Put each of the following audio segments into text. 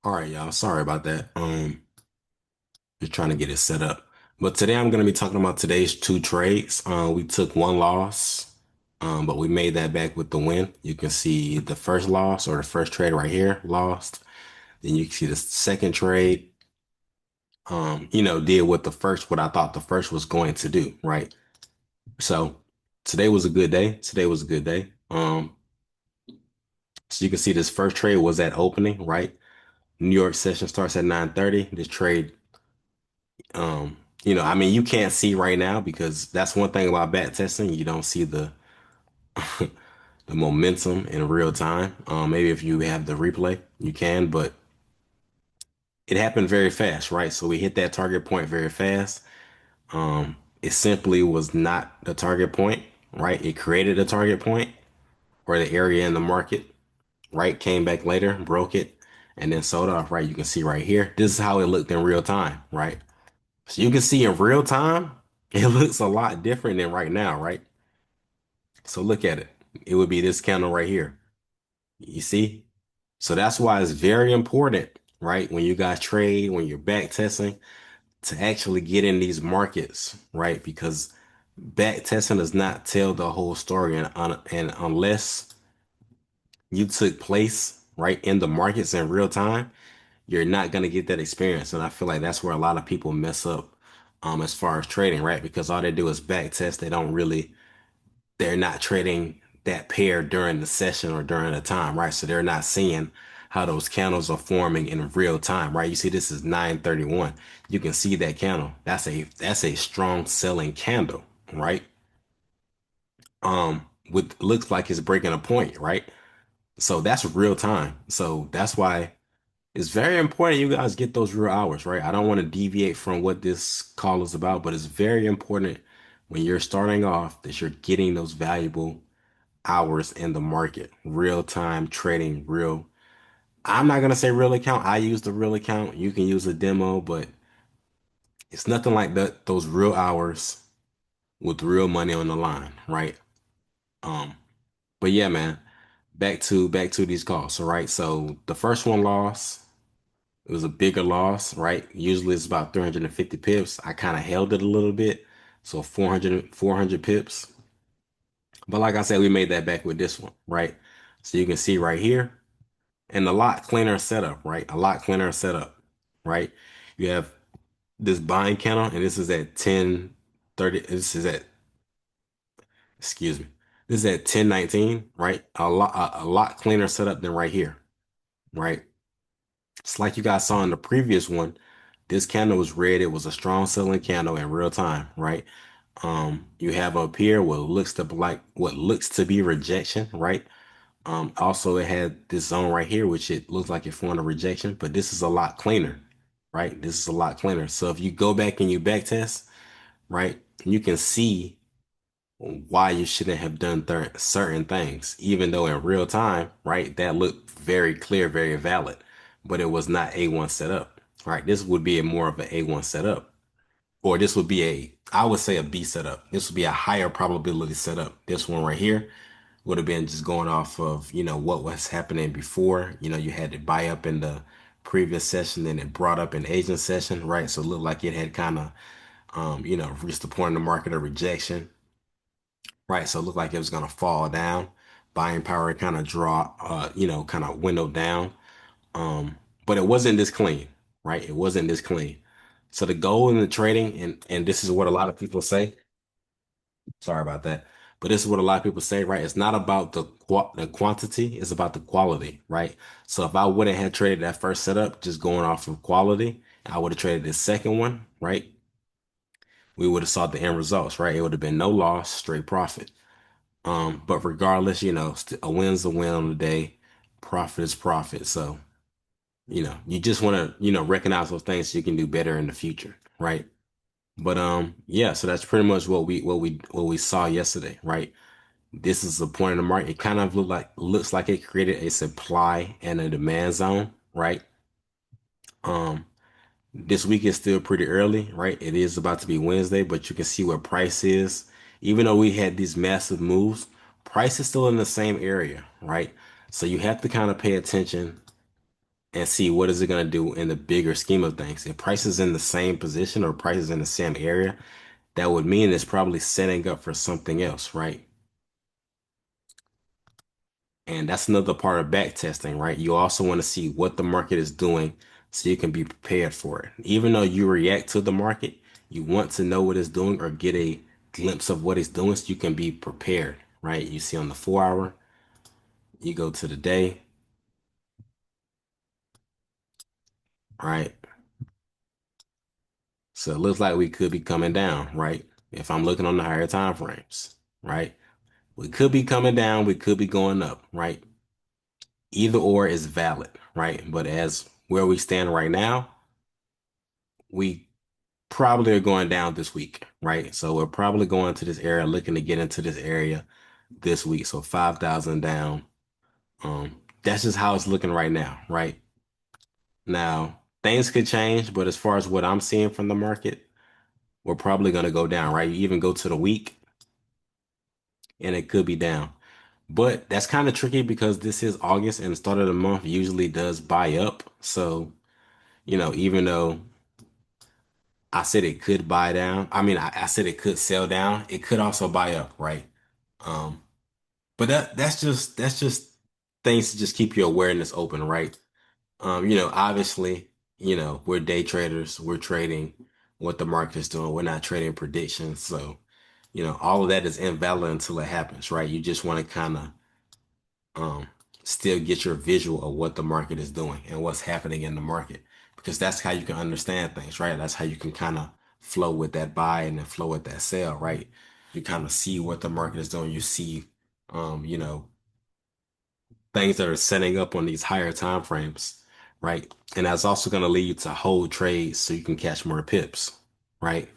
All right, y'all. Sorry about that. Just trying to get it set up. But today I'm going to be talking about today's two trades. We took one loss, but we made that back with the win. You can see the first loss or the first trade right here, lost. Then you can see the second trade, did what I thought the first was going to do, right? So today was a good day. Today was a good day. So you can see this first trade was at opening, right? New York session starts at 9:30. This trade I mean, you can't see right now because that's one thing about back testing. You don't see the the momentum in real time. Maybe if you have the replay, you can, but it happened very fast, right? So we hit that target point very fast. It simply was not the target point, right? It created a target point or the area in the market, right? Came back later, broke it, and then sold off, right? You can see right here. This is how it looked in real time, right? So you can see in real time, it looks a lot different than right now, right? So look at it. It would be this candle right here. You see? So that's why it's very important, right? When you guys trade, when you're back testing, to actually get in these markets, right? Because back testing does not tell the whole story. And unless you took place, right, in the markets in real time, you're not going to get that experience. And I feel like that's where a lot of people mess up as far as trading, right? Because all they do is back test. They're not trading that pair during the session or during the time, right? So they're not seeing how those candles are forming in real time, right? You see, this is 931. You can see that candle. That's a strong selling candle, right? With looks like it's breaking a point, right? So that's real time. So that's why it's very important you guys get those real hours, right? I don't want to deviate from what this call is about, but it's very important when you're starting off that you're getting those valuable hours in the market, real time trading, real. I'm not gonna say real account. I use the real account. You can use a demo, but it's nothing like that. Those real hours with real money on the line, right? Um, but yeah, man, back to these calls. So right, so the first one lost. It was a bigger loss, right? Usually it's about 350 pips. I kind of held it a little bit, so 400 pips. But like I said, we made that back with this one, right? So you can see right here. And a lot cleaner setup, right? A lot cleaner setup, right? You have this buying candle, and this is at 10:30. This is at, excuse me, this is at 10:19, right? A lot cleaner setup than right here, right? It's like you guys saw in the previous one. This candle was red. It was a strong selling candle in real time, right? You have up here what looks to be rejection, right? Also, it had this zone right here, which it looks like it formed a rejection, but this is a lot cleaner, right? This is a lot cleaner. So if you go back and you back test, right, you can see why you shouldn't have done certain things, even though in real time, right, that looked very clear, very valid, but it was not A1 setup, right? This would be a more of an A1 setup, or this would be I would say a B setup. This would be a higher probability setup. This one right here would have been just going off of, what was happening before. You had to buy up in the previous session, then it brought up in Asian session, right? So it looked like it had kind of, reached the point in the market of rejection, right? So it looked like it was going to fall down. Buying power kind of kind of windowed down. Um, but it wasn't this clean, right? It wasn't this clean. So the goal in the trading, and this is what a lot of people say. Sorry about that. But this is what a lot of people say, right? It's not about the quantity, it's about the quality, right? So if I wouldn't have traded that first setup just going off of quality, I would have traded the second one, right? We would have saw the end results, right? It would have been no loss, straight profit. But regardless, a win's a win on the day, profit is profit. So, you just want to, recognize those things so you can do better in the future, right? But yeah, so that's pretty much what we saw yesterday, right? This is the point of the market. It kind of looks like it created a supply and a demand zone, right? Um, this week is still pretty early, right? It is about to be Wednesday, but you can see where price is. Even though we had these massive moves, price is still in the same area, right? So you have to kind of pay attention and see what is it going to do in the bigger scheme of things. If price is in the same position or price is in the same area, that would mean it's probably setting up for something else, right? And that's another part of back testing, right? You also want to see what the market is doing so you can be prepared for it. Even though you react to the market, you want to know what it's doing or get a glimpse of what it's doing so you can be prepared, right? You see on the 4 hour, you go to the day, right? So it looks like we could be coming down, right? If I'm looking on the higher time frames, right? We could be coming down, we could be going up, right? Either or is valid, right? But as where we stand right now, we probably are going down this week, right? So we're probably going to this area, looking to get into this area this week. So 5,000 down. That's just how it's looking right now, right? Now, things could change, but as far as what I'm seeing from the market, we're probably going to go down, right? You even go to the week and it could be down. But that's kind of tricky because this is August and the start of the month usually does buy up. So, even though I said it could buy down, I mean, I said it could sell down, it could also buy up, right? Um, but that's just things to just keep your awareness open, right? Obviously, we're day traders, we're trading what the market is doing, we're not trading predictions. So, all of that is invalid until it happens, right? You just want to kind of um, still get your visual of what the market is doing and what's happening in the market because that's how you can understand things, right? That's how you can kind of flow with that buy and then flow with that sell, right? You kind of see what the market is doing. You see, um, you know, things that are setting up on these higher time frames, right? And that's also going to lead you to hold trades so you can catch more pips, right?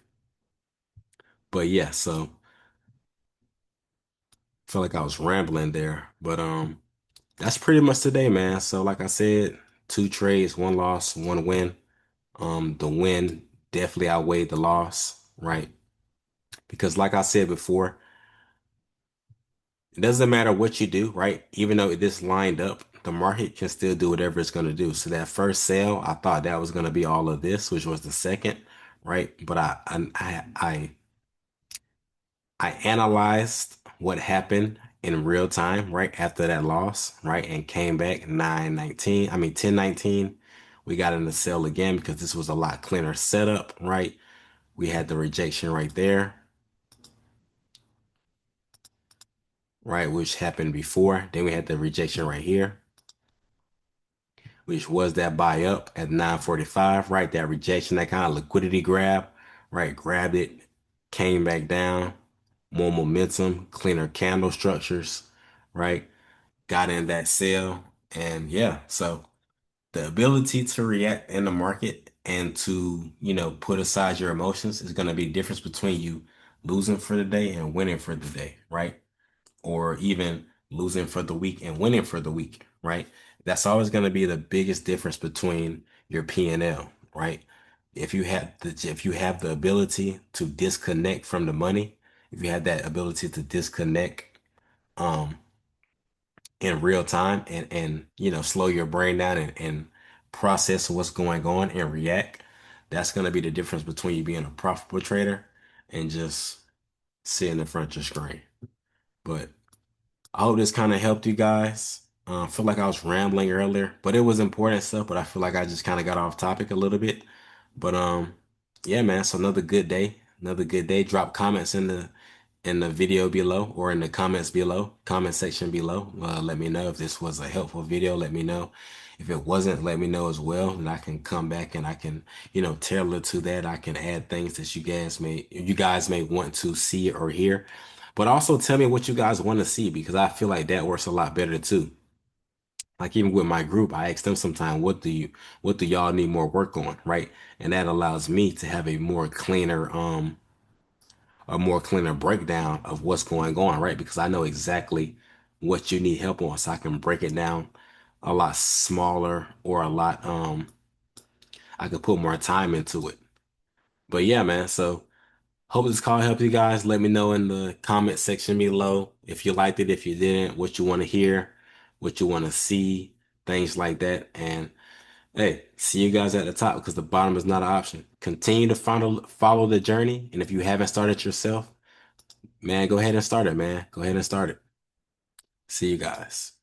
But yeah, so I feel like I was rambling there, but that's pretty much today, man. So like I said, two trades, one loss, one win. The win definitely outweighed the loss, right? Because like I said before, it doesn't matter what you do, right? Even though this lined up, the market can still do whatever it's going to do. So that first sale, I thought that was going to be all of this, which was the second, right? But I analyzed what happened in real time right after that loss, right? And came back 919, I mean 1019. We got in the sell again because this was a lot cleaner setup, right? We had the rejection right there, right? Which happened before. Then we had the rejection right here, which was that buy up at 945, right? That rejection, that kind of liquidity grab, right? Grabbed it, came back down, more momentum, cleaner candle structures, right? Got in that sale. And yeah, so the ability to react in the market and to, put aside your emotions is going to be the difference between you losing for the day and winning for the day, right? Or even losing for the week and winning for the week, right? That's always going to be the biggest difference between your P&L, right? If you have the ability to disconnect from the money, if you have that ability to disconnect um in real time and slow your brain down and process what's going on and react, that's going to be the difference between you being a profitable trader and just sitting in front of your screen. But I hope this kind of helped you guys. I feel like I was rambling earlier, but it was important stuff. But I feel like I just kind of got off topic a little bit. But yeah, man. So another good day. Another good day. Drop comments in the video below or in the comments below, comment section below. Let me know if this was a helpful video. Let me know if it wasn't. Let me know as well, and I can come back and I can, tailor to that. I can add things that you guys may want to see or hear. But also tell me what you guys want to see because I feel like that works a lot better too. Like even with my group, I ask them sometimes, what do y'all need more work on, right? And that allows me to have a more cleaner breakdown of what's going on, right? Because I know exactly what you need help on, so I can break it down a lot smaller or a lot I could put more time into it. But yeah, man, so hope this call helped you guys. Let me know in the comment section below if you liked it, if you didn't, what you want to hear, what you want to see, things like that. And Hey, see you guys at the top because the bottom is not an option. Continue to follow the journey, and if you haven't started yourself, man, go ahead and start it, man. Go ahead and start it. See you guys.